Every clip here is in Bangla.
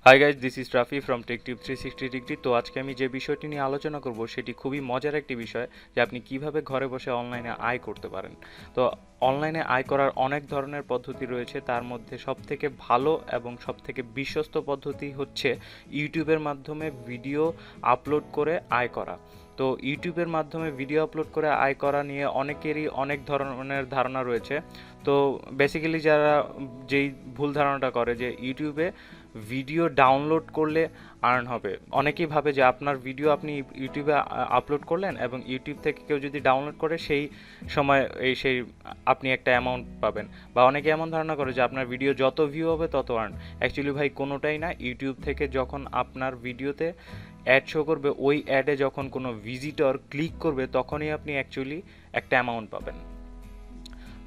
High guys, this is Rafi from Techtube 360 degree. তো আজকে আমি যে বিষয়টি নিয়ে আলোচনা করব সেটি খুবই মজার একটি বিষয়, যে আপনি কিভাবে ঘরে বসে অনলাইনে আয় করতে পারেন। তো অনলাইনে আয় করার অনেক ধরনের পদ্ধতি রয়েছে, তার মধ্যে সবথেকে ভালো এবং সবথেকে বিশ্বস্ত পদ্ধতি হচ্ছে ইউটিউবের মাধ্যমে ভিডিও আপলোড করে আয় করা। তো ইউটিউবের মাধ্যমে ভিডিও আপলোড করে আয় করা নিয়ে অনেকেরই অনেক ধরনের ধারণা রয়েছে। তো বেসিক্যালি যারা যেই ভুল ধারণাটা করে যে ইউটিউবে ভিডিও ডাউনলোড করলে আর্ন হবে, অনেকেই ভাবে যে আপনার ভিডিও আপনি ইউটিউবে আপলোড করলেন এবং ইউটিউব থেকে কেউ যদি ডাউনলোড করে সেই সময় সেই আপনি একটা অ্যামাউন্ট পাবেন। বা অনেকে এমন ধারণা করে যে আপনার ভিডিও যত ভিউ হবে তত আর্ন। অ্যাকচুয়ালি ভাই কোনোটাই না। ইউটিউব থেকে যখন আপনার ভিডিওতে অ্যাড শো করবে, ওই অ্যাডে যখন কোনো ভিজিটর ক্লিক করবে তখনই আপনি অ্যাকচুয়ালি একটা অ্যামাউন্ট পাবেন।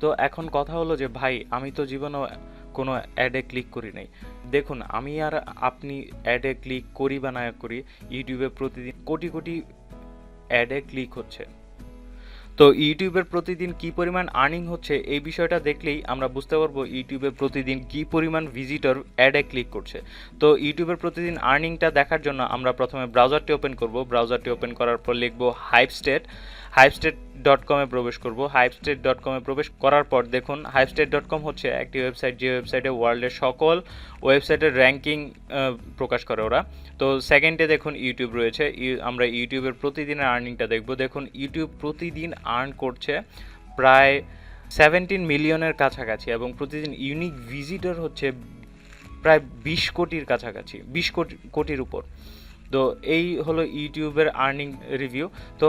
তো এখন কথা হলো যে ভাই, আমি তো জীবনেও কোনো অ্যাডে ক্লিক করি নাই। দেখুন, আমি আর আপনি অ্যাডে ক্লিক করি বা না করি, ইউটিউবে প্রতিদিন কোটি কোটি অ্যাডে ক্লিক হচ্ছে। তো ইউটিউবের প্রতিদিন কি পরিমাণ আর্নিং হচ্ছে এই বিষয়টা দেখলেই আমরা বুঝতে পারবো ইউটিউবে প্রতিদিন কি পরিমাণ ভিজিটর অ্যাডে ক্লিক করছে। তো ইউটিউবের প্রতিদিন আর্নিংটা দেখার জন্য আমরা প্রথমে ব্রাউজারটি ওপেন করব। ব্রাউজারটি ওপেন করার পর লিখব হাইপস্টেট.com-এ প্রবেশ করব। হাইপস্টেট.com-এ প্রবেশ করার পর দেখুন, হাইপস্টেট.com হচ্ছে একটি ওয়েবসাইট, যে ওয়েবসাইটে ওয়ার্ল্ডের সকল ওয়েবসাইটের র্যাঙ্কিং প্রকাশ করে ওরা। তো সেকেন্ডে দেখুন ইউটিউব রয়েছে। আমরা ইউটিউবের প্রতিদিনের আর্নিংটা দেখব। দেখুন, ইউটিউব প্রতিদিন আর্ন করছে প্রায় 17 মিলিয়নের কাছাকাছি এবং প্রতিদিন ইউনিক ভিজিটর হচ্ছে প্রায় 20 কোটির কাছাকাছি, 20 কোটির উপর। তো এই হলো ইউটিউবের আর্নিং রিভিউ। তো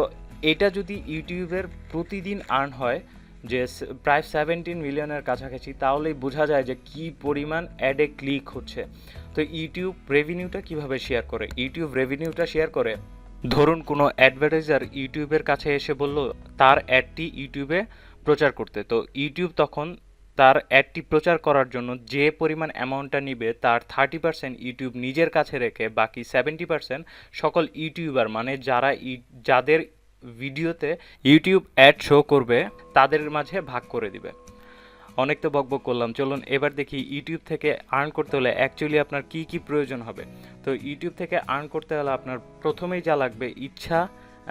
এটা যদি ইউটিউবের প্রতিদিন আর্ন হয় যে প্রায় 17 মিলিয়নের কাছাকাছি, তাহলেই বোঝা যায় যে কি পরিমাণ অ্যাডে ক্লিক হচ্ছে। তো ইউটিউব রেভিনিউটা কিভাবে শেয়ার করে? ইউটিউব রেভিনিউটা শেয়ার করে, ধরুন কোনো অ্যাডভার্টাইজার ইউটিউবের কাছে এসে বলল তার অ্যাডটি ইউটিউবে প্রচার করতে। তো ইউটিউব তখন তার অ্যাডটি প্রচার করার জন্য যে পরিমাণ অ্যামাউন্টটা নিবে তার 30% ইউটিউব নিজের কাছে রেখে বাকি 70% সকল ইউটিউবার, মানে যাদের ভিডিওতে ইউটিউব অ্যাড শো করবে তাদের মাঝে ভাগ করে দিবে। অনেক তো বকবক করলাম, চলুন এবার দেখি ইউটিউব থেকে আর্ন করতে হলে অ্যাকচুয়ালি আপনার কি কি প্রয়োজন হবে। তো ইউটিউব থেকে আর্ন করতে হলে আপনার প্রথমেই যা লাগবে ইচ্ছা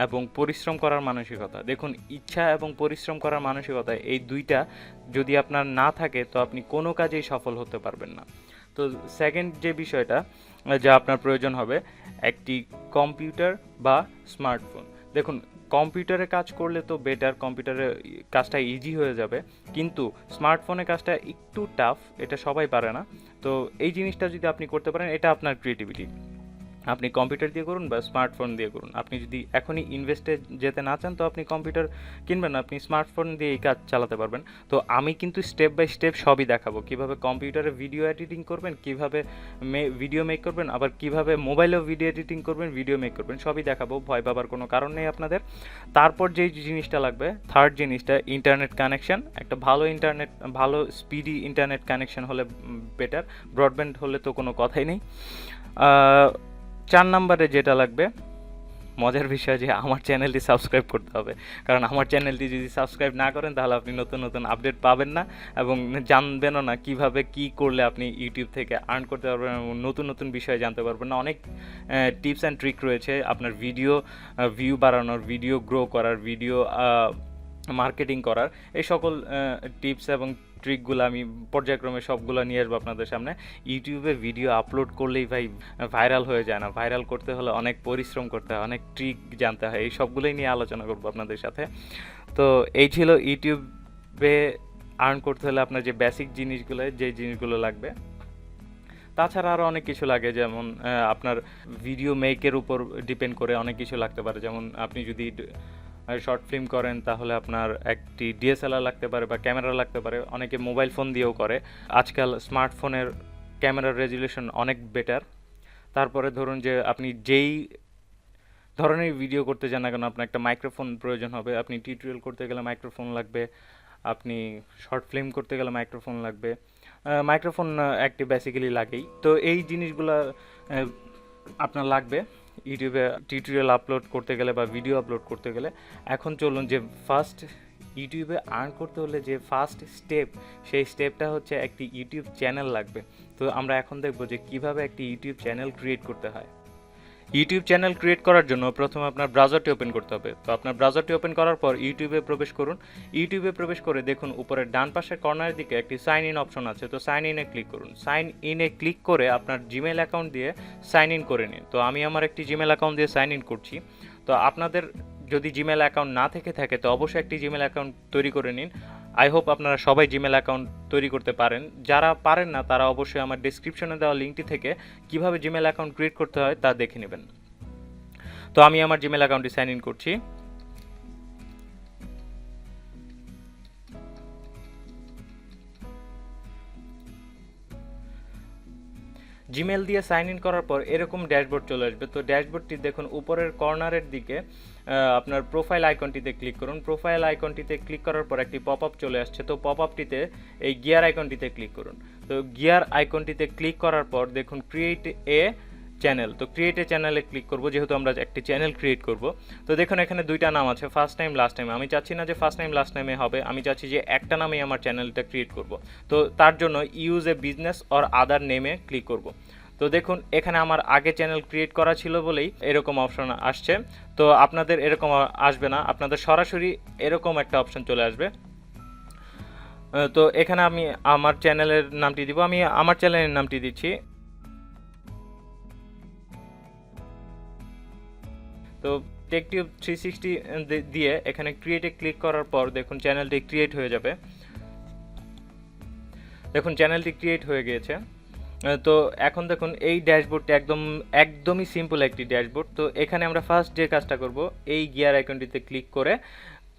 এবং পরিশ্রম করার মানসিকতা। দেখুন, ইচ্ছা এবং পরিশ্রম করার মানসিকতা, এই দুইটা যদি আপনার না থাকে তো আপনি কোনো কাজেই সফল হতে পারবেন না। তো সেকেন্ড যে বিষয়টা যা আপনার প্রয়োজন হবে, একটি কম্পিউটার বা স্মার্টফোন। দেখুন, কম্পিউটারে কাজ করলে তো বেটার, কম্পিউটারে কাজটা ইজি হয়ে যাবে, কিন্তু স্মার্টফোনে কাজটা একটু টাফ, এটা সবাই পারে না। তো এই জিনিসটা যদি আপনি করতে পারেন, এটা আপনার ক্রিয়েটিভিটি। আপনি কম্পিউটার দিয়ে করুন বা স্মার্টফোন দিয়ে করুন। আপনি যদি এখনই ইনভেস্টে যেতে না চান তো আপনি কম্পিউটার কিনবেন না, আপনি স্মার্টফোন দিয়ে এই কাজ চালাতে পারবেন। তো আমি কিন্তু স্টেপ বাই স্টেপ সবই দেখাবো, কিভাবে কম্পিউটারে ভিডিও এডিটিং করবেন, কিভাবে ভিডিও মেক করবেন, আবার কিভাবে মোবাইলেও ভিডিও এডিটিং করবেন, ভিডিও মেক করবেন, সবই দেখাবো। ভয় পাবার কোনো কারণ নেই আপনাদের। তারপর যেই জিনিসটা লাগবে, থার্ড জিনিসটা, ইন্টারনেট কানেকশন। একটা ভালো ইন্টারনেট, ভালো স্পিডি ইন্টারনেট কানেকশন হলে বেটার, ব্রডব্যান্ড হলে তো কোনো কথাই নেই। 4 নম্বরে যেটা লাগবে, মজার বিষয় যে আমার চ্যানেলটি সাবস্ক্রাইব করতে হবে, কারণ আমার চ্যানেলটি যদি সাবস্ক্রাইব না করেন তাহলে আপনি নতুন নতুন আপডেট পাবেন না এবং জানবেনও না কিভাবে কি করলে আপনি ইউটিউব থেকে আর্ন করতে পারবেন এবং নতুন নতুন বিষয় জানতে পারবেন না। অনেক টিপস অ্যান্ড ট্রিক রয়েছে আপনার ভিডিও ভিউ বাড়ানোর, ভিডিও গ্রো করার, ভিডিও মার্কেটিং করার। এই সকল টিপস এবং ট্রিকগুলো আমি পর্যায়ক্রমে সবগুলো নিয়ে আসবো আপনাদের সামনে। ইউটিউবে ভিডিও আপলোড করলেই ভাই ভাইরাল হয়ে যায় না, ভাইরাল করতে হলে অনেক পরিশ্রম করতে হয়, অনেক ট্রিক জানতে হয়। এই সবগুলোই নিয়ে আলোচনা করবো আপনাদের সাথে। তো এই ছিল ইউটিউবে আর্ন করতে হলে আপনার যে বেসিক জিনিসগুলো, যে জিনিসগুলো লাগবে। তাছাড়া আরও অনেক কিছু লাগে, যেমন আপনার ভিডিও মেকের উপর ডিপেন্ড করে অনেক কিছু লাগতে পারে। যেমন আপনি যদি শর্ট ফিল্ম করেন তাহলে আপনার একটি ডিএসএলআর লাগতে পারে বা ক্যামেরা লাগতে পারে। অনেকে মোবাইল ফোন দিয়েও করে। আজকাল স্মার্টফোনের ক্যামেরার রেজুলেশন অনেক বেটার। তারপরে ধরুন যে আপনি যেই ধরনের ভিডিও করতে চান না কেন, আপনার একটা মাইক্রোফোন প্রয়োজন হবে। আপনি টিউটোরিয়াল করতে গেলে মাইক্রোফোন লাগবে, আপনি শর্ট ফিল্ম করতে গেলে মাইক্রোফোন লাগবে। মাইক্রোফোন একটি বেসিক্যালি লাগেই। তো এই জিনিসগুলো আপনার লাগবে ইউটিউবে টিউটোরিয়াল আপলোড করতে গেলে বা ভিডিও আপলোড করতে গেলে। এখন চলুন যে ফার্স্ট ইউটিউবে আর্ন করতে হলে যে ফার্স্ট স্টেপ, সেই স্টেপটা হচ্ছে একটি ইউটিউব চ্যানেল লাগবে। তো আমরা এখন দেখব যে কিভাবে একটি ইউটিউব চ্যানেল ক্রিয়েট করতে হয়। ইউটিউব চ্যানেল ক্রিয়েট করার জন্য প্রথমে আপনার ব্রাউজারটি ওপেন করতে হবে। তো আপনার ব্রাউজারটি ওপেন করার পর ইউটিউবে প্রবেশ করুন। ইউটিউবে প্রবেশ করে দেখুন উপরের ডান পাশের কর্নারের দিকে একটি সাইন ইন অপশন আছে। তো সাইন ইনে ক্লিক করুন। সাইন ইনে ক্লিক করে আপনার জিমেল অ্যাকাউন্ট দিয়ে সাইন ইন করে নিন। তো আমি আমার একটি জিমেল অ্যাকাউন্ট দিয়ে সাইন ইন করছি। তো আপনাদের যদি জিমেল অ্যাকাউন্ট না থেকে থাকে তো অবশ্যই একটি জিমেল অ্যাকাউন্ট তৈরি করে নিন। আই হোপ আপনারা সবাই জিমেল অ্যাকাউন্ট তৈরি করতে পারেন। যারা পারেন না তারা অবশ্যই আমার ডিসক্রিপশনে দেওয়া লিঙ্কটি থেকে কিভাবে জিমেল অ্যাকাউন্ট ক্রিয়েট করতে হয় তা দেখে নেবেন। তো আমি আমার জিমেল অ্যাকাউন্টে সাইন ইন করছি। জিমেল দিয়ে সাইন ইন করার পর এরকম ড্যাশবোর্ড চলে আসবে। তো ড্যাশবোর্ডটি দেখুন উপরের কর্নারের দিকে আপনার প্রোফাইল আইকনটিতে ক্লিক করুন। প্রোফাইল আইকনটিতে ক্লিক করার পর একটি পপ আপ চলে আসছে। তো পপ আপটিতে এই গিয়ার আইকনটিতে ক্লিক করুন। তো গিয়ার আইকনটিতে ক্লিক করার পর দেখুন ক্রিয়েট এ চ্যানেল। তো ক্রিয়েট এ চ্যানেলে ক্লিক করব, যেহেতু আমরা একটি চ্যানেল ক্রিয়েট করব। তো দেখুন এখানে দুইটা নাম আছে, ফার্স্ট টাইম লাস্ট টাইম। আমি চাচ্ছি না যে ফার্স্ট টাইম লাস্ট টাইমে হবে, আমি চাচ্ছি যে একটা নামেই আমার চ্যানেলটা ক্রিয়েট করব। তো তার জন্য use a business or other নেমে ক্লিক করব। তো দেখুন এখানে আমার আগে চ্যানেল ক্রিয়েট করা ছিল বলেই এরকম অপশন আসছে। তো আপনাদের এরকম আসবে না, আপনাদের সরাসরি এরকম একটা অপশন চলে আসবে। তো এখানে আমি আমার চ্যানেলের নামটি দিব, আমি আমার চ্যানেলের নামটি দিচ্ছি। তো টেকটিউব 360 দিয়ে এখানে ক্রিয়েটে ক্লিক করার পর দেখুন চ্যানেলটি ক্রিয়েট হয়ে যাবে। দেখুন চ্যানেলটি ক্রিয়েট হয়ে গিয়েছে। তো এখন দেখুন এই ড্যাশবোর্ডটি একদমই সিম্পল একটি ড্যাশবোর্ড। তো এখানে আমরা ফার্স্ট যে কাজটা করব, এই গিয়ার আইকনটিতে ক্লিক করে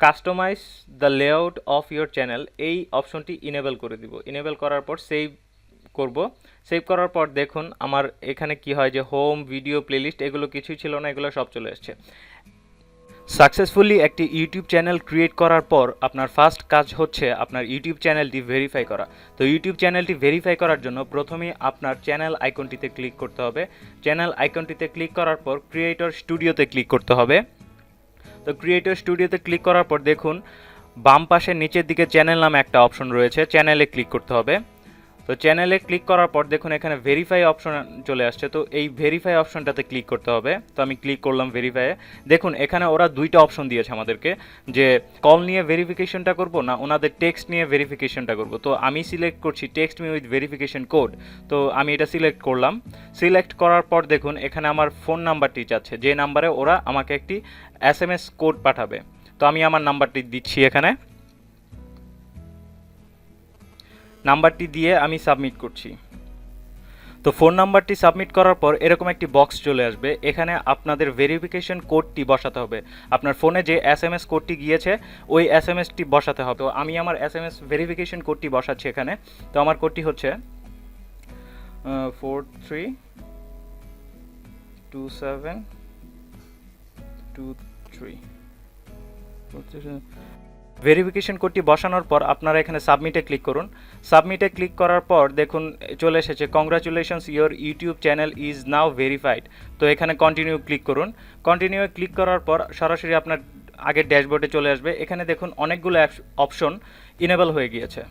customise the layout of your channel এই অপশনটি ইনেবল করে দিব। ইনেবল করার পর সেভ করব। সেভ করার পর দেখুন আমার এখানে কি হয় যে হোম, ভিডিও, প্লেলিস্ট এগুলো কিছুই ছিল না, এগুলো সব চলে আসছে। সাকসেসফুলি একটি ইউটিউব চ্যানেল ক্রিয়েট করার পর আপনার ফার্স্ট কাজ হচ্ছে আপনার ইউটিউব চ্যানেলটি ভেরিফাই করা। তো ইউটিউব চ্যানেলটি ভেরিফাই করার জন্য প্রথমেই আপনার চ্যানেল আইকনটিতে ক্লিক করতে হবে। চ্যানেল আইকনটিতে ক্লিক করার পর ক্রিয়েটর স্টুডিওতে ক্লিক করতে হবে। তো ক্রিয়েটর স্টুডিওতে ক্লিক করার পর দেখুন বাম পাশে নিচের দিকে চ্যানেল নামে একটা অপশন রয়েছে, চ্যানেলে ক্লিক করতে হবে। তো চ্যানেলে ক্লিক করার পর দেখুন এখানে ভেরিফাই অপশন চলে আসছে। তো এই ভেরিফাই অপশনটাতে ক্লিক করতে হবে। তো আমি ক্লিক করলাম ভেরিফাইয়ে। দেখুন এখানে ওরা দুইটা অপশন দিয়েছে আমাদেরকে, যে কল নিয়ে ভেরিফিকেশনটা করব না ওনাদের টেক্সট নিয়ে ভেরিফিকেশনটা করব। তো আমি সিলেক্ট করছি text me with verification code. তো আমি এটা সিলেক্ট করলাম। সিলেক্ট করার পর দেখুন এখানে আমার ফোন নাম্বারটি চাচ্ছে, যে নাম্বারে ওরা আমাকে একটি SMS কোড পাঠাবে। তো আমি আমার নাম্বারটি দিচ্ছি এখানে। নাম্বারটি দিয়ে আমি সাবমিট করছি। তো ফোন নাম্বারটি সাবমিট করার পর এরকম একটি বক্স চলে আসবে। এখানে আপনাদের ভেরিফিকেশন কোডটি বসাতে হবে। আপনার ফোনে যে SMS কোডটি গিয়েছে ওই SMSটি বসাতে হবে। তো আমি আমার SMS ভেরিফিকেশন কোডটি বসাচ্ছি এখানে। তো আমার কোডটি হচ্ছে 432723। ভেরিফিকেশন কোডটি বসানোর পর আপনারা এখানে সাবমিটে ক্লিক করুন। সাবমিটে ক্লিক করার পর দেখুন চলে এসেছে congratulations your YouTube channel is now verified. তো এখানে কন্টিনিউ ক্লিক করুন। কন্টিনিউ ক্লিক করার পর সরাসরি আপনার আগের ড্যাশবোর্ডে চলে আসবে। এখানে দেখুন অনেকগুলো অপশন ইনেবল হয়ে গিয়েছে।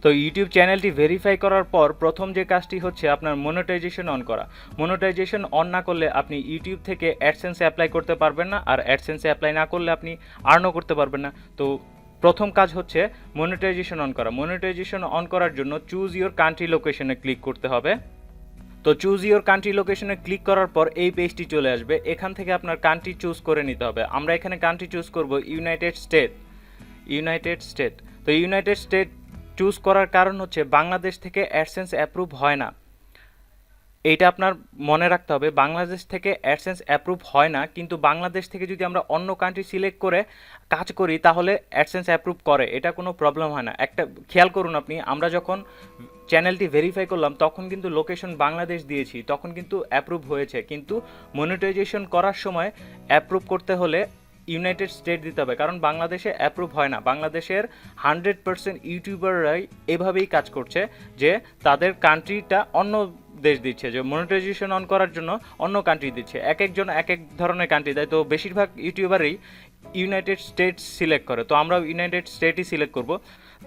তো ইউটিউব চ্যানেলটি ভেরিফাই করার পর প্রথম যে কাজটি হচ্ছে আপনার মনিটাইজেশন অন করা। মনিটাইজেশন অন না করলে আপনি ইউটিউব থেকে অ্যাডসেন্সে অ্যাপ্লাই করতে পারবেন না, আর অ্যাডসেন্সে অ্যাপ্লাই না করলে আপনি আর্নও করতে পারবেন না। তো প্রথম কাজ হচ্ছে মনিটাইজেশন অন করা। মনিটাইজেশন অন করার জন্য চুজ ইওর কান্ট্রি লোকেশনে ক্লিক করতে হবে। তো চুজ ইওর কান্ট্রি লোকেশনে ক্লিক করার পর এই পেজটি চলে আসবে। এখান থেকে আপনার কান্ট্রি চুজ করে নিতে হবে। আমরা এখানে কান্ট্রি চুজ করব ইউনাইটেড স্টেট। তো ইউনাইটেড স্টেট চুজ করার কারণ হচ্ছে বাংলাদেশ থেকে অ্যাডসেন্স অ্যাপ্রুভ হয় না। এইটা আপনার মনে রাখতে হবে, বাংলাদেশ থেকে অ্যাডসেন্স অ্যাপ্রুভ হয় না, কিন্তু বাংলাদেশ থেকে যদি আমরা অন্য কান্ট্রি সিলেক্ট করে কাজ করি তাহলে অ্যাডসেন্স অ্যাপ্রুভ করে, এটা কোনো প্রবলেম হয় না। একটা খেয়াল করুন আপনি, আমরা যখন চ্যানেলটি ভেরিফাই করলাম তখন কিন্তু লোকেশন বাংলাদেশ দিয়েছি, তখন কিন্তু অ্যাপ্রুভ হয়েছে, কিন্তু মনিটাইজেশন করার সময় অ্যাপ্রুভ করতে হলে ইউনাইটেড স্টেট দিতে হবে, কারণ বাংলাদেশে অ্যাপ্রুভ হয় না। বাংলাদেশের 100% ইউটিউবাররাই এভাবেই কাজ করছে যে তাদের কান্ট্রিটা অন্য দেশ দিচ্ছে, যে মনিটাইজেশন অন করার জন্য অন্য কান্ট্রি দিচ্ছে। এক একজন এক এক ধরনের কান্ট্রি দেয়। তো বেশিরভাগ ইউটিউবারই ইউনাইটেড স্টেটস সিলেক্ট করে, তো আমরা ইউনাইটেড স্টেটই সিলেক্ট করব।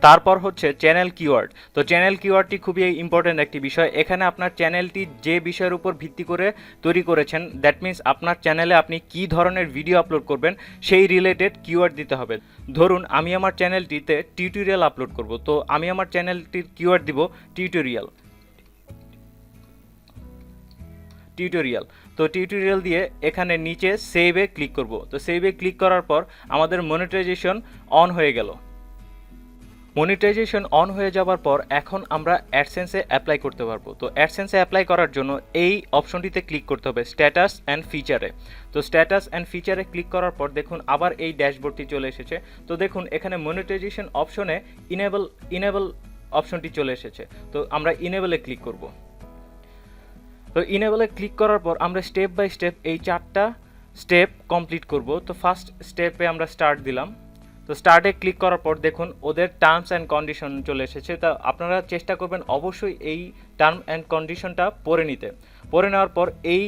তারপর হচ্ছে চ্যানেল কিওয়ার্ড। তো চ্যানেল কিওয়ার্ডটি খুবই ইম্পর্ট্যান্ট একটি বিষয়। এখানে আপনার চ্যানেলটি যে বিষয়ের উপর ভিত্তি করে তৈরি করেছেন, দ্যাট মিন্স আপনার চ্যানেলে আপনি কী ধরনের ভিডিও আপলোড করবেন সেই রিলেটেড কিওয়ার্ড দিতে হবে। ধরুন আমি আমার চ্যানেলটিতে টিউটোরিয়াল আপলোড করব, তো আমি আমার চ্যানেলটির কিওয়ার্ড দিব টিউটোরিয়াল। তো টিউটোরিয়াল দিয়ে এখানে নিচে সেভে ক্লিক করব। তো সেভে ক্লিক করার পর আমাদের মনিটাইজেশন অন হয়ে গেল। মনিটাইজেশন অন হয়ে যাওয়ার পর এখন আমরা অ্যাডসেন্সে অ্যাপ্লাই করতে পারবো। তো অ্যাডসেন্সে অ্যাপ্লাই করার জন্য এই অপশনটিতে ক্লিক করতে হবে, স্ট্যাটাস অ্যান্ড ফিচারে। তো স্ট্যাটাস অ্যান্ড ফিচারে ক্লিক করার পর দেখুন আবার এই ড্যাশবোর্ডটি চলে এসেছে। তো দেখুন এখানে মনিটাইজেশন অপশনে ইনেবল অপশনটি চলে এসেছে। তো আমরা ইনেবলে ক্লিক করব। তো ইনেবলে ক্লিক করার পর আমরা স্টেপ বাই স্টেপ এই 4টা স্টেপ কমপ্লিট করব। তো ফার্স্ট স্টেপে আমরা স্টার্ট দিলাম। তো স্টার্টে ক্লিক করার পর দেখুন ওদের টার্মস অ্যান্ড কন্ডিশন চলে এসেছে। তা আপনারা চেষ্টা করবেন অবশ্যই এই টার্ম অ্যান্ড কন্ডিশনটা পড়ে নিতে। পড়ে নেওয়ার পর এই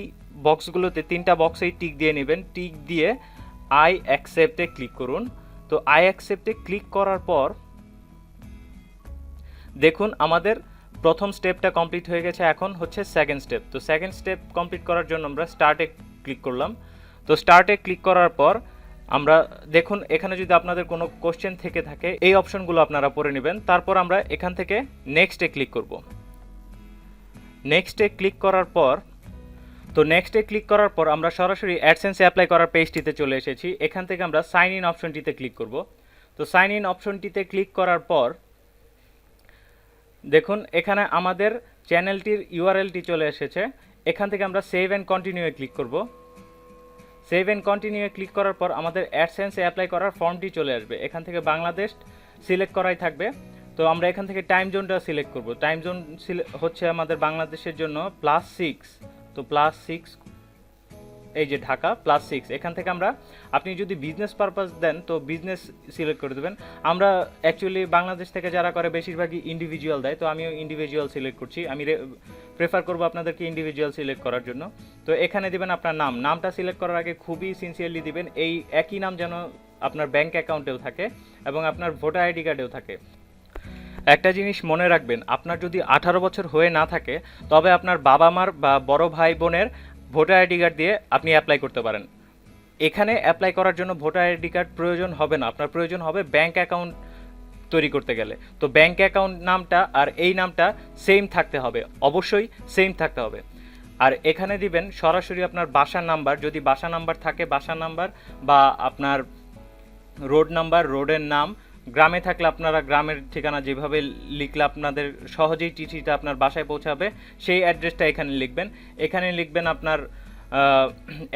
বক্সগুলোতে 3টা বক্সেই টিক দিয়ে নেবেন। টিক দিয়ে আই অ্যাকসেপ্টে ক্লিক করুন। তো আই অ্যাকসেপ্টে ক্লিক করার পর দেখুন আমাদের প্রথম স্টেপটা কমপ্লিট হয়ে গেছে, এখন হচ্ছে সেকেন্ড স্টেপ। তো সেকেন্ড স্টেপ কমপ্লিট করার জন্য আমরা স্টার্টে ক্লিক করলাম। তো স্টার্টে ক্লিক করার পর আমরা দেখুন এখানে যদি আপনাদের কোনো কোশ্চেন থেকে থাকে এই অপশনগুলো আপনারা পড়ে নেবেন। তারপর আমরা এখান থেকে নেক্সটে ক্লিক করব। নেক্সটে ক্লিক করার পর আমরা সরাসরি অ্যাডসেন্সে অ্যাপ্লাই করার পেজটিতে চলে এসেছি। এখান থেকে আমরা সাইন ইন অপশনটিতে ক্লিক করব। তো সাইন ইন অপশনটিতে ক্লিক করার পর দেখুন এখানে আমাদের চ্যানেলটির ইউআরএলটি চলে এসেছে। এখান থেকে আমরা সেভ অ্যান্ড কন্টিনিউয়ে ক্লিক করব। সেভ অ্যান্ড কন্টিনিউয়ে ক্লিক করার পর আমাদের অ্যাডসেন্সে অ্যাপ্লাই করার ফর্মটি চলে আসবে। এখান থেকে বাংলাদেশ সিলেক্ট করাই থাকবে। তো আমরা এখান থেকে টাইম জোনটা সিলেক্ট করব। টাইম জোন হচ্ছে আমাদের বাংলাদেশের জন্য +6। তো +6 এই যে ঢাকা +6। এখান থেকে আমরা আপনি যদি বিজনেস পারপাস দেন তো বিজনেস সিলেক্ট করে দেবেন। আমরা অ্যাকচুয়ালি বাংলাদেশ থেকে যারা করে বেশিরভাগই ইন্ডিভিজুয়াল দেয়, তো আমিও ইন্ডিভিজুয়াল সিলেক্ট করছি। আমি প্রেফার করব আপনাদেরকে ইন্ডিভিজুয়াল সিলেক্ট করার জন্য। তো এখানে দিবেন আপনার নামটা সিলেক্ট করার আগে খুবই সিনসিয়ারলি দিবেন এই একই নাম যেন আপনার ব্যাংক অ্যাকাউন্টেও থাকে এবং আপনার ভোটার আইডি কার্ডেও থাকে। একটা জিনিস মনে রাখবেন, আপনার যদি 18 বছর হয়ে না থাকে তবে আপনার বাবা মার বা বড় ভাই বোনের ভোটার আইডি কার্ড দিয়ে আপনি অ্যাপ্লাই করতে পারেন। এখানে অ্যাপ্লাই করার জন্য ভোটার আইডি কার্ড প্রয়োজন হবে না, আপনার প্রয়োজন হবে ব্যাংক অ্যাকাউন্ট তৈরি করতে গেলে। তো ব্যাংক অ্যাকাউন্ট নামটা আর এই নামটা সেম থাকতে হবে, অবশ্যই সেম থাকতে হবে। আর এখানে দিবেন সরাসরি আপনার বাসার নাম্বার, যদি বাসা নাম্বার থাকে বাসার নাম্বার, বা আপনার রোড নাম্বার, রোডের নাম। গ্রামে থাকলে আপনারা গ্রামের ঠিকানা যেভাবে লিখলে আপনাদের সহজেই চিঠিটা আপনার বাসায় পৌঁছাবে সেই অ্যাড্রেসটা এখানে লিখবেন। এখানে লিখবেন আপনার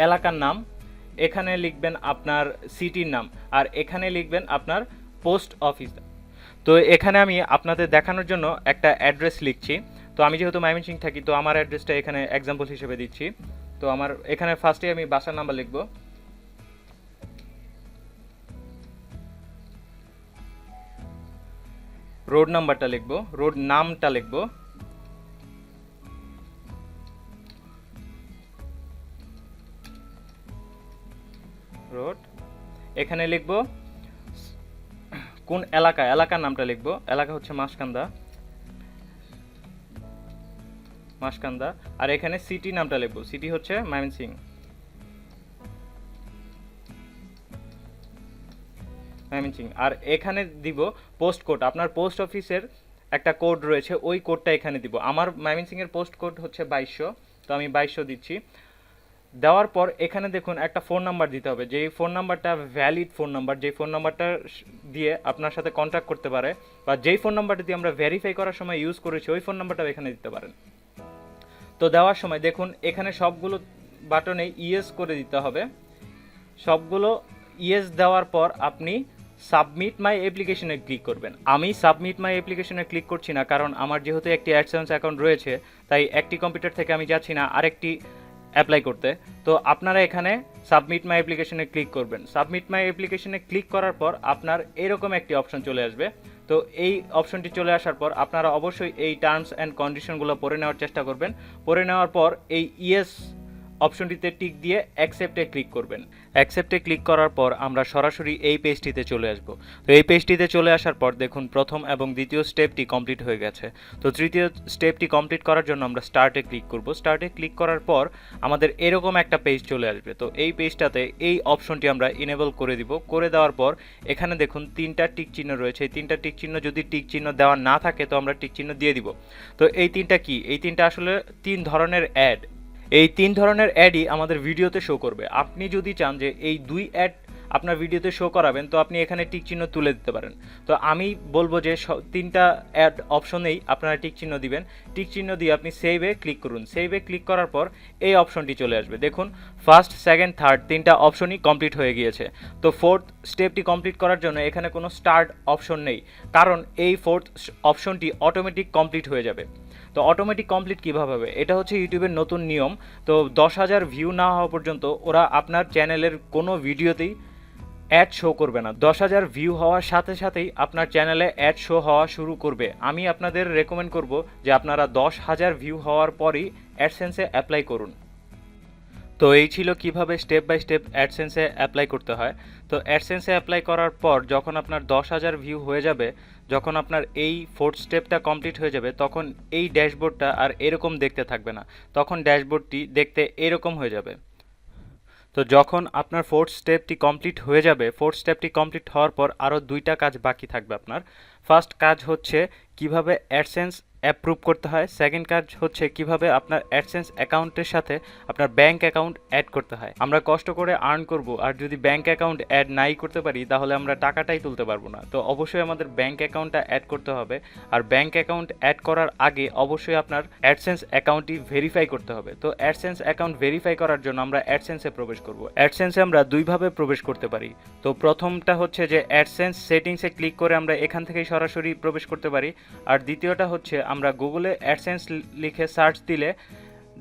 এলাকার নাম, এখানে লিখবেন আপনার সিটির নাম, আর এখানে লিখবেন আপনার পোস্ট অফিস। তো এখানে আমি আপনাদের দেখানোর জন্য একটা অ্যাড্রেস লিখছি। তো আমি যেহেতু ময়মনসিংহ থাকি তো আমার অ্যাড্রেসটা এখানে এক্সাম্পল হিসেবে দিচ্ছি। তো আমার এখানে ফার্স্টে আমি বাসার নাম্বার লিখব, রোড নাম্বারটা লিখব, রোড নামটা লিখব, রোড। এখানে লিখব কোন এলাকা, এলাকার নামটা লিখব। এলাকা হচ্ছে মাসকান্দা। আর এখানে সিটি নামটা লিখব, সিটি হচ্ছে ময়মনসিংহ। আর এখানে দিব পোস্ট কোড, আপনার পোস্ট অফিসের একটা কোড রয়েছে ওই কোডটা এখানে দিব। আমার ময়মনসিংহের পোস্ট কোড হচ্ছে 2200, তো আমি 2200 দিচ্ছি। দেওয়ার পর এখানে দেখুন একটা ফোন নাম্বার দিতে হবে, যেই ফোন নাম্বারটা ভ্যালিড ফোন নাম্বার, যেই ফোন নাম্বারটা দিয়ে আপনার সাথে কন্ট্যাক্ট করতে পারে, বা যেই ফোন নাম্বারটা দিয়ে আমরা ভেরিফাই করার সময় ইউজ করেছি ওই ফোন নাম্বারটাও এখানে দিতে পারেন। তো দেওয়ার সময় দেখুন এখানে সবগুলো বাটনে ইয়েস করে দিতে হবে। সবগুলো ইয়েস দেওয়ার পর আপনি সাবমিট মাই অ্যাপ্লিকেশনে ক্লিক করবেন। আমি সাবমিট মাই অ্যাপ্লিকেশনে ক্লিক করছি না, কারণ আমার যেহেতু একটি অ্যাডসেন্স অ্যাকাউন্ট রয়েছে তাই একটি কম্পিউটার থেকে আমি যাচ্ছি না আরেকটি অ্যাপ্লাই করতে। তো আপনারা এখানে সাবমিট মাই অ্যাপ্লিকেশনে ক্লিক করবেন। সাবমিট মাই অ্যাপ্লিকেশনে ক্লিক করার পর আপনার এরকম একটি অপশন চলে আসবে। তো এই অপশনটি চলে আসার পর আপনারা অবশ্যই এই টার্মস অ্যান্ড কন্ডিশনগুলো পড়ে নেওয়ার চেষ্টা করবেন। পড়ে নেওয়ার পর এই ইয়েস অপশনটিতে টিক দিয়ে অ্যাকসেপ্টে ক্লিক করবেন। অ্যাকসেপ্টে ক্লিক করার পর আমরা সরাসরি এই পেজটিতে চলে আসব। তো এই পেজটিতে চলে আসার পর দেখুন প্রথম এবং দ্বিতীয় স্টেপটি কমপ্লিট হয়ে গেছে। তো তৃতীয় স্টেপটি কমপ্লিট করার জন্য আমরা স্টার্টে ক্লিক করব। স্টার্টে ক্লিক করার পর আমাদের এরকম একটা পেজ চলে আসবে। তো এই পেজটাতে এই অপশনটি আমরা ইনেবল করে দিব। করে দেওয়ার পর এখানে দেখুন 3টা টিক চিহ্ন রয়েছে। এই 3টা টিক চিহ্ন যদি টিক চিহ্ন দেওয়া না থাকে তো আমরা টিক চিহ্ন দিয়ে দিব। তো এই 3টা কি? এই 3টা আসলে 3 ধরনের অ্যাড। এই 3 ধরনের অ্যাডই আমাদের ভিডিওতে শো করবে। আপনি যদি চান যে এই 2 অ্যাড আপনার ভিডিওতে শো করাবেন তো আপনি এখানে টিক চিহ্ন তুলে দিতে পারেন। তো আমি বলবো যে 3টা অ্যাড অপশনেই আপনারা টিক চিহ্ন দিবেন। টিক চিহ্ন দিয়ে আপনি সেভে ক্লিক করুন। সেভে ক্লিক করার পর এই অপশনটি চলে আসবে। দেখুন ফার্স্ট, সেকেন্ড, থার্ড 3টা অপশনই কমপ্লিট হয়ে গিয়েছে। তো ফোর্থ স্টেপটি কমপ্লিট করার জন্য এখানে কোনো স্টার্ট অপশন নেই, কারণ এই ফোর্থ অপশনটি অটোমেটিক কমপ্লিট হয়ে যাবে। তো অটোমেটিক কমপ্লিট কীভাবে হবে? এটা হচ্ছে ইউটিউবের নতুন নিয়ম। তো 10,000 ভিউ না হওয়া পর্যন্ত ওরা আপনার চ্যানেলের কোনো ভিডিওতেই অ্যাড শো করবে না। 10,000 ভিউ হওয়ার সাথে সাথেই আপনার চ্যানেলে অ্যাড শো হওয়া শুরু করবে। আমি আপনাদের রেকমেন্ড করব যে আপনারা 10,000 ভিউ হওয়ার পরই অ্যাডসেন্সে অ্যাপ্লাই করুন। তো এই ছিল কিভাবে স্টেপ বাই স্টেপ অ্যাডসেন্সে অ্যাপ্লাই করতে হয়। তো অ্যাডসেন্সে অ্যাপ্লাই করার পর যখন আপনার 10,000 ভিউ হয়ে যাবে, যখন আপনার এই ফোর্থ স্টেপটা কমপ্লিট হয়ে যাবে, তখন এই ড্যাশবোর্ডটা আর এরকম দেখতে থাকবে না। তখন ড্যাশবোর্ডটি দেখতে এরকম হয়ে যাবে। তো যখন আপনার ফোর্থ স্টেপটি কমপ্লিট হয়ে যাবে, ফোর্থ স্টেপটি কমপ্লিট হওয়ার পর আরও 2টা কাজ বাকি থাকবে আপনার। ফার্স্ট কাজ হচ্ছে কিভাবে অ্যাডসেন্স অ্যাপ্রুভ করতে হয়। সেকেন্ড কাজ হচ্ছে কিভাবে আপনার অ্যাডসেন্স অ্যাকাউন্টের সাথে আপনার ব্যাঙ্ক অ্যাকাউন্ট অ্যাড করতে হয়। আমরা কষ্ট করে আর্ন করব, আর যদি ব্যাঙ্ক অ্যাকাউন্ট অ্যাড নাই করতে পারি তাহলে আমরা টাকাটাই তুলতে পারবো না। তো অবশ্যই আমাদের ব্যাঙ্ক অ্যাকাউন্টটা অ্যাড করতে হবে। আর ব্যাঙ্ক অ্যাকাউন্ট অ্যাড করার আগে অবশ্যই আপনার অ্যাডসেন্স অ্যাকাউন্টটি ভেরিফাই করতে হবে। তো অ্যাডসেন্স অ্যাকাউন্ট ভেরিফাই করার জন্য আমরা অ্যাডসেন্সে প্রবেশ করব। অ্যাডসেন্সে আমরা দুইভাবে প্রবেশ করতে পারি। তো প্রথমটা হচ্ছে যে অ্যাডসেন্স সেটিংসে ক্লিক করে আমরা এখান থেকেই সরাসরি প্রবেশ করতে পারি। আর দ্বিতীয়টা হচ্ছে আমরা গুগলে অ্যাডসেন্স লিখে সার্চ দিলে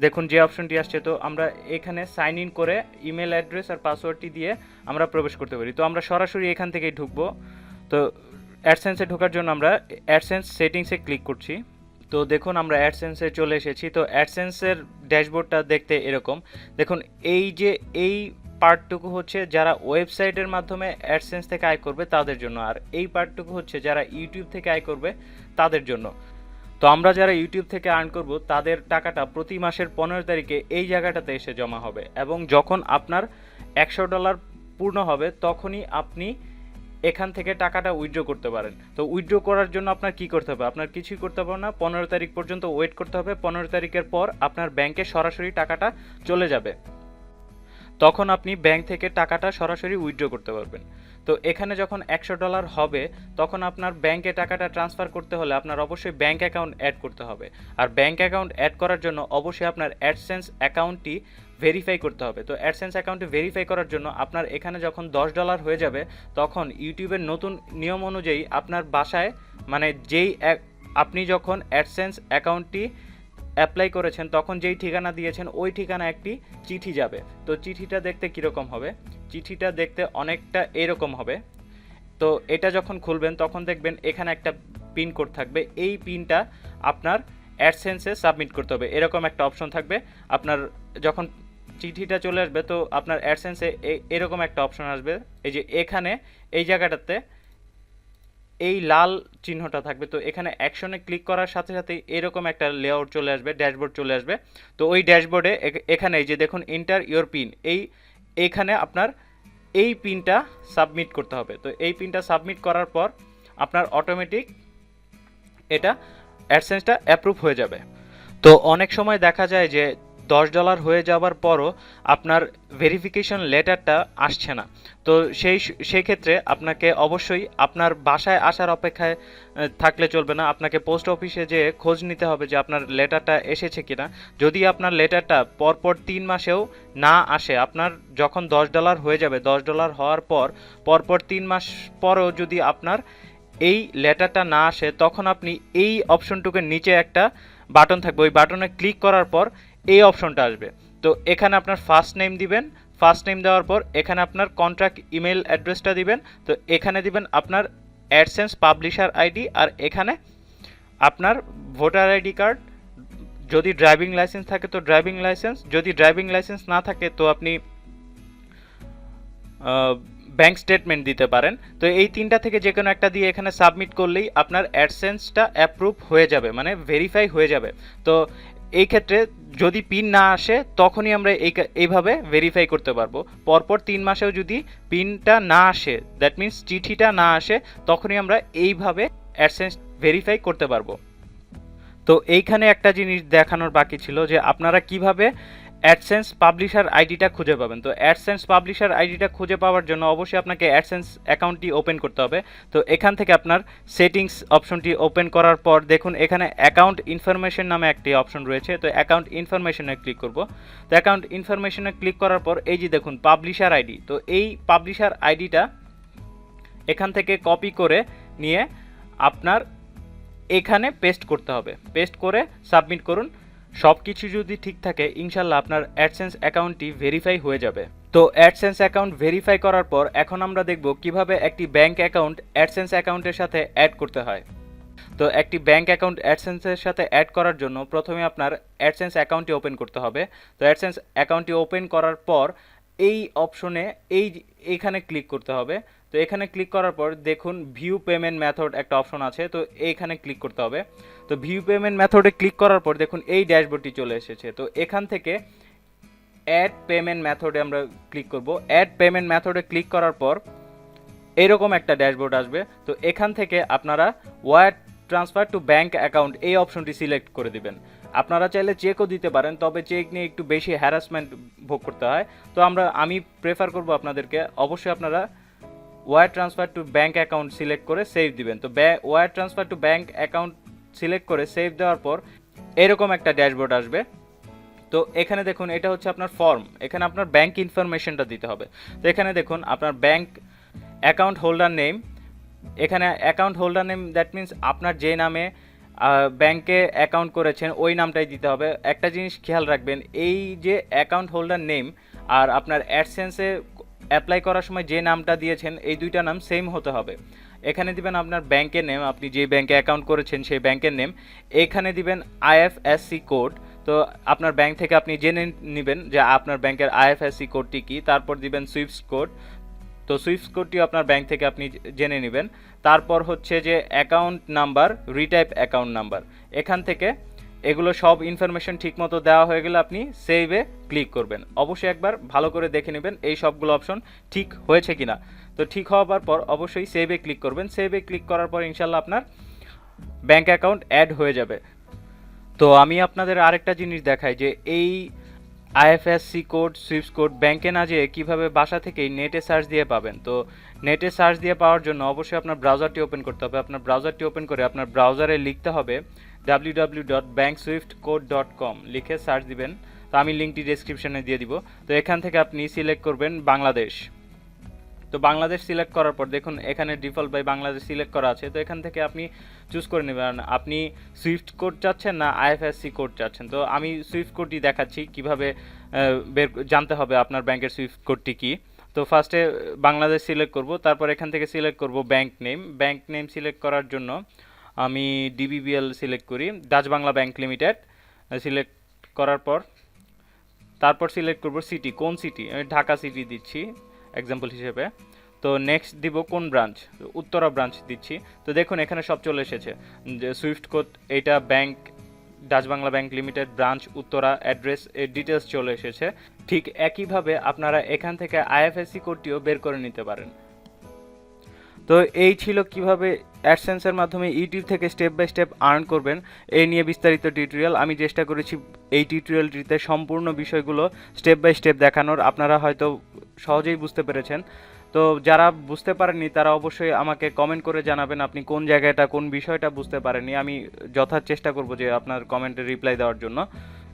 দেখুন যে অপশনটি আসছে। তো আমরা এখানে সাইন ইন করে ইমেল অ্যাড্রেস আর পাসওয়ার্ডটি দিয়ে আমরা প্রবেশ করতে পারি। তো আমরা সরাসরি এখান থেকেই ঢুকবো। তো অ্যাডসেন্সে ঢোকার জন্য আমরা অ্যাডসেন্স সেটিংসে ক্লিক করছি। তো দেখুন আমরা অ্যাডসেন্সে চলে এসেছি। তো অ্যাডসেন্সের ড্যাশবোর্ডটা দেখতে এরকম। দেখুন এই যে এই পার্টটুকু হচ্ছে যারা ওয়েবসাইটের মাধ্যমে অ্যাডসেন্স থেকে আয় করবে তাদের জন্য, আর এই পার্টটুকু হচ্ছে যারা ইউটিউব থেকে আয় করবে তাদের জন্য। তো আমরা যারা ইউটিউব থেকে আর্ন করব তাদের টাকাটা প্রতি মাসের 15 তারিখে এই জায়গাটাতে এসে জমা হবে, এবং যখন আপনার $100 পূর্ণ হবে তখনই আপনি এখান থেকে টাকাটা উইথড্র করতে পারেন। তো উইথড্র করার জন্য আপনার কি করতে হবে? আপনার কিছুই করতে হবে না, 15 তারিখ পর্যন্ত ওয়েট করতে হবে। 15 তারিখের পর আপনার ব্যাংকে সরাসরি টাকাটা চলে যাবে। তখন আপনি ব্যাংক থেকে টাকাটা সরাসরি উইথড্র করতে পারবেন। তো এখানে যখন $100 হবে তখন আপনার ব্যাংকে টাকাটা ট্রান্সফার করতে হলে আপনার অবশ্যই ব্যাংক অ্যাকাউন্ট অ্যাড করতে হবে। আর ব্যাংক অ্যাকাউন্ট অ্যাড করার জন্য অবশ্যই আপনার অ্যাডসেন্স অ্যাকাউন্টটি ভেরিফাই করতে হবে। তো অ্যাডসেন্স অ্যাকাউন্টে ভেরিফাই করার জন্য আপনার এখানে যখন $10 হয়ে যাবে তখন ইউটিউবের নতুন নিয়ম অনুযায়ী আপনার বাসায়, মানে আপনি যখন অ্যাডসেন্স অ্যাকাউন্টটি অ্যাপ্লাই করেছেন তখন যেই ঠিকানা দিয়েছেন ওই ঠিকানা একটি চিঠি যাবে। তো চিঠিটা দেখতে কীরকম হবে? চিঠিটা দেখতে অনেকটা এরকম হবে। তো এটা যখন খুলবেন তখন দেখবেন এখানে একটা পিন কোড থাকবে। এই পিনটা আপনার অ্যাডসেন্সে সাবমিট করতে হবে। এরকম একটা অপশন থাকবে। আপনার যখন চিঠিটা চলে আসবে তো আপনার অ্যাডসেন্সে এরকম একটা অপশন আসবে। এই যে এখানে এই জায়গাটাতে এই লাল চিহ্নটা থাকবে। তো এখানে অ্যাকশনে ক্লিক করার সাথে সাথে এরকম একটা লেআউট চলে আসবে, ড্যাশবোর্ড চলে আসবে। তো ওই ড্যাশবোর্ডে এখানে এই যে দেখুন এন্টার ইওর পিন, এইখানে আপনার এই পিনটা সাবমিট করতে হবে। তো এই পিনটা সাবমিট করার পর আপনার অটোমেটিক এটা অ্যাডসেন্সটা অ্যাপ্রুভ হয়ে যাবে। তো অনেক সময় দেখা যায় যে $10 হয়ে যাওয়ার পরও আপনার ভেরিফিকেশন লেটারটা আসছে না। তো সেই ক্ষেত্রে আপনাকে অবশ্যই আপনার বাসায় আসার অপেক্ষায় থাকলে চলবে না। আপনাকে পোস্ট অফিসে যেয়ে খোঁজ নিতে হবে যে আপনার লেটারটা এসেছে কিনা। যদি আপনার লেটারটা পরপর 3 মাসেও না আসে, আপনার যখন $10 হয়ে যাবে, $10 হওয়ার পর পরপর 3 মাস পরেও যদি আপনার এই লেটারটা না আসে তখন আপনি এই অপশনটুকুর নিচে একটা বাটন থাকবে, ওই বাটনে ক্লিক করার পর এই অপশনটা আসবে। তো এখানে আপনার ফার্স্ট নেম দিবেন। ফার্স্ট নেম দেওয়ার পর এখানে আপনার কন্ট্রাক্ট ইমেল অ্যাড্রেসটা দিবেন। তো এখানে দিবেন আপনার অ্যাডসেন্স পাবলিশার আইডি, আর এখানে আপনার ভোটার আইডি কার্ড যদি ড্রাইভিং লাইসেন্স থাকে তো ড্রাইভিং লাইসেন্স, যদি ড্রাইভিং লাইসেন্স না থাকে তো আপনি ব্যাংক স্টেটমেন্ট দিতে পারেন। তো এই তিনটা থেকে যে কোনো একটা দিয়ে এখানে সাবমিট করলেই আপনার অ্যাডসেন্সটা অ্যাপ্রুভ হয়ে যাবে, মানে ভেরিফাই হয়ে যাবে। তো এই ক্ষেত্রে যদি পিন না আসে তখনই আমরা এইভাবে ভেরিফাই করতে পারবো। পরপর 3 মাসেও যদি পিনটা না আসে, দ্যাট মিন্স চিঠিটা না আসে, তখনই আমরা এইভাবে অ্যাডসেন্স ভেরিফাই করতে পারবো। তো এইখানে একটা জিনিস দেখানোর বাকি ছিল যে আপনারা কিভাবে অ্যাডসেন্স পাবলিশার আইডিটা খুঁজে পাবেন। তো অ্যাডসেন্স পাবলিশার আইডিটা খুঁজে পাওয়ার জন্য অবশ্যই আপনাকে অ্যাডসেন্স অ্যাকাউন্টটি ওপেন করতে হবে। তো এখান থেকে আপনার সেটিংস অপশনটি ওপেন করার পর দেখুন এখানে অ্যাকাউন্ট ইনফরমেশন নামে একটি অপশন রয়েছে। তো অ্যাকাউন্ট ইনফরমেশনে ক্লিক করব। তো অ্যাকাউন্ট ইনফরমেশনে ক্লিক করার পর এই যে দেখুন পাবলিশার আইডি, তো এই পাবলিশার আইডিটা এখান থেকে কপি করে নিয়ে আপনার এখানে পেস্ট করতে হবে। পেস্ট করে সাবমিট করুন। সব কিছু যদি ঠিক থাকে ইনশাল্লাহ আপনার অ্যাডসেন্স অ্যাকাউন্টটি ভেরিফাই হয়ে যাবে। তো অ্যাডসেন্স অ্যাকাউন্ট ভেরিফাই করার পর এখন আমরা দেখব কিভাবে একটি ব্যাংক অ্যাকাউন্ট অ্যাডসেন্স অ্যাকাউন্টের সাথে অ্যাড করতে হয়। তো একটি ব্যাংক অ্যাকাউন্ট অ্যাডসেন্সের সাথে অ্যাড করার জন্য প্রথমে আপনার অ্যাডসেন্স অ্যাকাউন্টটি ওপেন করতে হবে। তো অ্যাডসেন্স অ্যাকাউন্টটি ওপেন করার পর এই অপশনে এইখানে ক্লিক করতে হবে। তো এখানে ক্লিক করার পর দেখুন ভিউ পেমেন্ট মেথড একটা অপশন আছে, তো এইখানে ক্লিক করতে হবে। তো ভিউ পেমেন্ট মেথডে ক্লিক করার পর দেখুন এই ড্যাশবোর্ডটি চলে এসেছে। তো এখান থেকে অ্যাড পেমেন্ট মেথডে আমরা ক্লিক করব। অ্যাড পেমেন্ট মেথডে ক্লিক করার পর এরকম একটা ড্যাশবোর্ড আসবে। তো এখান থেকে আপনারা war transfer to bank account এই অপশনটি সিলেক্ট করে দিবেন। আপনারা চাইলে চেকও দিতে পারেন, তবে চেক নিয়ে একটু বেশি হ্যারাসমেন্ট ভোগ করতে হয়। তো আমি প্রেফার করব আপনাদেরকে অবশ্যই আপনারা war transfer to bank account select করে সেভ দিবেন। তো war transfer to bank account select করে সেভ দেওয়ার পর এরকম একটা ড্যাশবোর্ড আসবে। তো এখানে দেখুন এটা হচ্ছে আপনার ফর্ম, এখানে আপনার ব্যাংক ইনফরমেশনটা দিতে হবে। তো এখানে দেখুন আপনার ব্যাংক অ্যাকাউন্ট হোল্ডার নেম, এখানে account holder name that means আপনার যে নামে ব্যাংকে অ্যাকাউন্ট করেছেন ওই নামটাই দিতে হবে। একটা জিনিস খেয়াল রাখবেন, এই যে অ্যাকাউন্ট হোল্ডার নেম আর আপনার অ্যাডসেন্সে অ্যাপ্লাই করার সময় যে নামটা দিয়েছেন এই দুইটা নাম সেম হতে হবে। এখানে দিবেন আপনার ব্যাংকের নেম, আপনি যে ব্যাংকে অ্যাকাউন্ট করেছেন সেই ব্যাংকের নেম। এখানে দিবেন আইএফএসসি কোড, তো আপনার ব্যাংক থেকে আপনি জেনে নেবেন যে আপনার ব্যাংকের আইএফএসসি কোডটি কী। তারপর দিবেন সুইফট কোড, তো সুইফট কোডটি আপনার ব্যাংক থেকে আপনি জেনে নেবেন। তারপর হচ্ছে যে account number, retype account number, এখান থেকে এগুলো সব ইনফরমেশন ঠিকমতো দেওয়া হয়ে গেলে আপনি সেভে ক্লিক করবেন। অবশ্যই একবার ভালো করে দেখে নেবেন এই সবগুলো অপশন ঠিক হয়েছে কিনা। তো ঠিক হওয়ার পর অবশ্যই সেভে ক্লিক করবেন। সেভে ক্লিক করার পর ইনশাল্লাহ আপনার ব্যাংক অ্যাকাউন্ট অ্যাড হয়ে যাবে। তো আমি আপনাদের আরেকটা জিনিস দেখাই যে এই আইএফএসসি কোড, সুইফট কোড ব্যাংকে না যেয়ে কীভাবে বাসা থেকেই নেটে সার্চ দিয়ে পাবেন। তো নেটে সার্চ দিয়ে পাওয়ার জন্য অবশ্যই আপনার ব্রাউজারটি ওপেন করতে হবে। আপনার ব্রাউজারটি ওপেন করে আপনার ব্রাউজারে লিখতে হবে www.bankswiftcode.com লিখে সার্চ দিবেন। তো আমি লিঙ্কটি ডেসক্রিপশনে দিয়ে দিব। তো এখান থেকে আপনি সিলেক্ট করবেন বাংলাদেশ। তো বাংলাদেশ সিলেক্ট করার পর দেখুন এখানে ডিফল্ট বাই বাংলাদেশ সিলেক্ট করা আছে। তো এখান থেকে আপনি চুজ করে নেবেন আপনি সুইফট কোড চাচ্ছেন না আইএফএসসি কোড চাচ্ছেন। তো আমি সুইফট কোডটি দেখাচ্ছি কীভাবে জানতে হবে আপনার ব্যাংকের সুইফট কোডটি কী। তো ফার্স্টে বাংলাদেশ সিলেক্ট করব, তারপর এখান থেকে সিলেক্ট করব bank name. Bank name select করার জন্য আমি ডিবিবিএল সিলেক্ট করি, Dutch Bangla bank limited. Select করার পর তারপর সিলেক্ট করব সিটি, কোন সিটি, আমি ঢাকা সিটি দিচ্ছি এক্সাম্পল হিসেবে। তো নেক্সট দিব কোন ব্রাঞ্চ, উত্তরা ব্রাঞ্চ দিচ্ছি। তো দেখুন এখানে সব চলে এসেছে যে সুইফট কোড এইটা bank Dutch Bangla bank limited branch Uttara, address এর ডিটেলস চলে এসেছে। ঠিক একইভাবে আপনারা এখান থেকে আইএফএসসি কোডটিও বের করে নিতে পারেন। তো এই ছিল কিভাবে অ্যাডসেন্সের মাধ্যমে ইউটিউব থেকে স্টেপ বাই স্টেপ আর্ন করবেন এই নিয়ে বিস্তারিত টিউটোরিয়াল। আমি চেষ্টা করেছি এই টিউটোরিয়ালটিতে সম্পূর্ণ বিষয়গুলো স্টেপ বাই স্টেপ দেখানোর। আপনারা হয়তো সহজেই বুঝতে পেরেছেন। তো যারা বুঝতে পারেননি তারা অবশ্যই আমাকে কমেন্ট করে জানাবেন আপনি কোন জায়গাটা, কোন বিষয়টা বুঝতে পারেননি। আমি যথাযথ চেষ্টা করব যে আপনার কমেন্টের রিপ্লাই দেওয়ার জন্য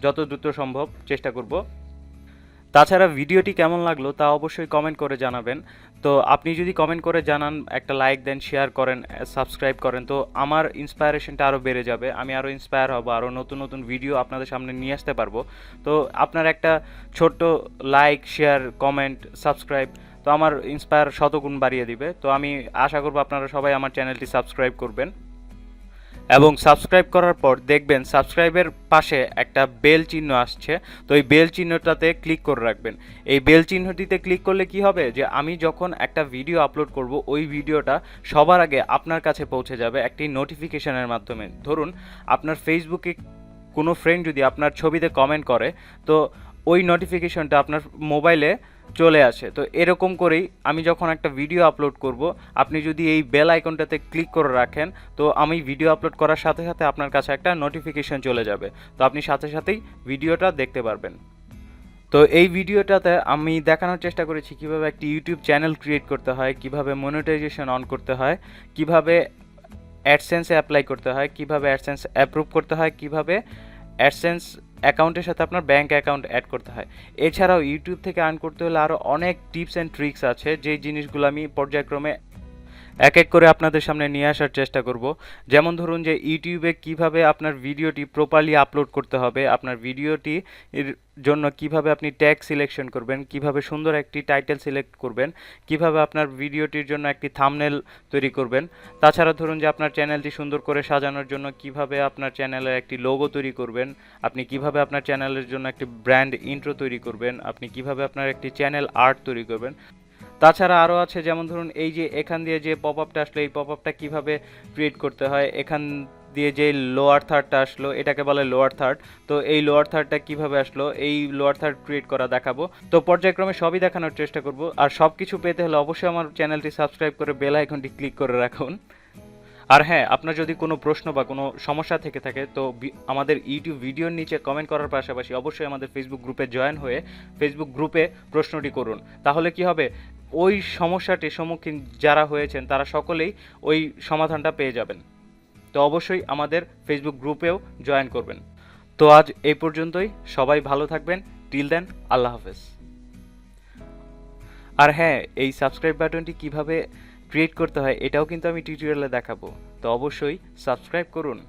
যত দ্রুত সম্ভব চেষ্টা করব। তাছাড়া ভিডিওটি কেমন লাগলো তা অবশ্যই কমেন্ট করে জানাবেন। তো আপনি যদি কমেন্ট করে জানান, একটা লাইক দেন, শেয়ার করেন, সাবস্ক্রাইব করেন, তো আমার ইন্সপায়ারেশনটা আরও বেড়ে যাবে। আমি আরও ইন্সপায়ার হব, আরও নতুন নতুন ভিডিও আপনাদের সামনে নিয়ে আসতে পারবো। তো আপনার একটা ছোট্ট লাইক, শেয়ার, কমেন্ট, সাবস্ক্রাইব তো আমার ইন্সপায়ার শতগুণ বাড়িয়ে দিবে। তো আমি আশা করব আপনারা সবাই আমার চ্যানেলটি সাবস্ক্রাইব করবেন এবং সাবস্ক্রাইব করার পর দেখবেন সাবস্ক্রাইবের পাশে একটা বেল চিহ্ন আসছে। তো এই বেল চিহ্নটাতে ক্লিক করে রাখবেন। এই বেল চিহ্নটিতে ক্লিক করলে কি হবে, যে আমি যখন একটা ভিডিও আপলোড করব ওই ভিডিওটা সবার আগে আপনার কাছে পৌঁছে যাবে একটি নোটিফিকেশনের মাধ্যমে। ধরুন আপনার ফেসবুকে কোনো ফ্রেন্ড যদি আপনার ছবিতে কমেন্ট করে, তো ওই নোটিফিকেশনটা আপনার মোবাইলে চলে আসে। তো এরকম করেই আমি যখন একটা ভিডিও আপলোড করব, আপনি যদি এই বেল আইকনটাতে ক্লিক করে রাখেন, তো আমি ভিডিও আপলোড করার সাথে সাথে আপনার কাছে একটা নোটিফিকেশন চলে যাবে। তো আপনি সাথে সাথেই ভিডিওটা দেখতে পারবেন। তো এই ভিডিওটাতে আমি দেখানোর চেষ্টা করেছি কিভাবে একটি ইউটিউব চ্যানেল ক্রিয়েট করতে হয়, কিভাবে মনিটাইজেশন অন করতে হয়, কিভাবে অ্যাডসেন্সে অ্যাপ্লাই করতে হয়, কিভাবে অ্যাডসেন্স অ্যাপ্রুভ করতে হয়, কিভাবে অ্যাডসেন্স অ্যাকাউন্টের সাথে আপনার ব্যাঙ্ক অ্যাকাউন্ট অ্যাড করতে হয়। এছাড়াও ইউটিউব থেকে আর্ন করতে হলে আরও অনেক টিপস অ্যান্ড ট্রিক্স আছে, যেই জিনিসগুলো আমি পর্যায়ক্রমে এক এক করে আপনাদের সামনে নিয়ে আসার চেষ্টা করব। যেমন ধরুন যে ইউটিউবে কিভাবে আপনার ভিডিওটি প্রপারলি আপলোড করতে হবে, আপনার ভিডিওটি এর জন্য কিভাবে আপনি ট্যাগ সিলেকশন করবেন, কিভাবে সুন্দর একটি টাইটেল সিলেক্ট করবেন, কিভাবে আপনার ভিডিওটির জন্য একটি থাম্বনেল তৈরি করবেন। তাছাড়া ধরুন যে আপনার চ্যানেলটি সুন্দর করে সাজানোর জন্য কিভাবে আপনার চ্যানেলের একটি লোগো তৈরি করবেন, আপনি কিভাবে আপনার চ্যানেলের জন্য একটি ব্র্যান্ড ইন্ট্রো তৈরি করবেন, আপনি কিভাবে আপনার একটি চ্যানেল আর্ট তৈরি করবেন। তাছাড়া আরও আছে, যেমন ধরুন এই যে এখান দিয়ে যে পপ আপটা আসলো, এই পপ আপটা কীভাবে ক্রিয়েট করতে হয়, এখান দিয়ে যে লোয়ার থার্ডটা আসলো এটাকে বলে লোয়ার থার্ড। তো এই লোয়ার থার্ডটা কীভাবে আসলো, এই লোয়ার থার্ড ক্রিয়েট করা দেখাবো। তো পর্যায়ক্রমে সবই দেখানোর চেষ্টা করব। আর সব কিছু পেতে হলে অবশ্যই আমার চ্যানেলটি সাবস্ক্রাইব করে বেল আইকনটি ক্লিক করে রাখুন। আর হ্যাঁ, আপনার যদি কোনো প্রশ্ন বা কোনো সমস্যা থেকে থাকে, তো আমাদের ইউটিউব ভিডিওর নিচে কমেন্ট করার পাশাপাশি অবশ্যই আমাদের ফেসবুক গ্রুপে জয়েন হয়ে ফেসবুক গ্রুপে প্রশ্নটি করুন। তাহলে কি হবে, ওই সমস্যাটির সম্মুখীন যারা হয়েছেন তারা সকলেই ওই সমাধানটা পেয়ে যাবেন। তো অবশ্যই আমাদের ফেসবুক গ্রুপেও জয়েন করবেন। তো আজ এই পর্যন্তই, সবাই ভালো থাকবেন। টিল দেন, আল্লাহ হাফেজ। আর হ্যাঁ, এই সাবস্ক্রাইব বাটনটি কিভাবে ক্রিয়েট করতে হয় এটাও কিন্তু আমি টিউটোরিয়ালে দেখাবো। তো অবশ্যই সাবস্ক্রাইব করুন।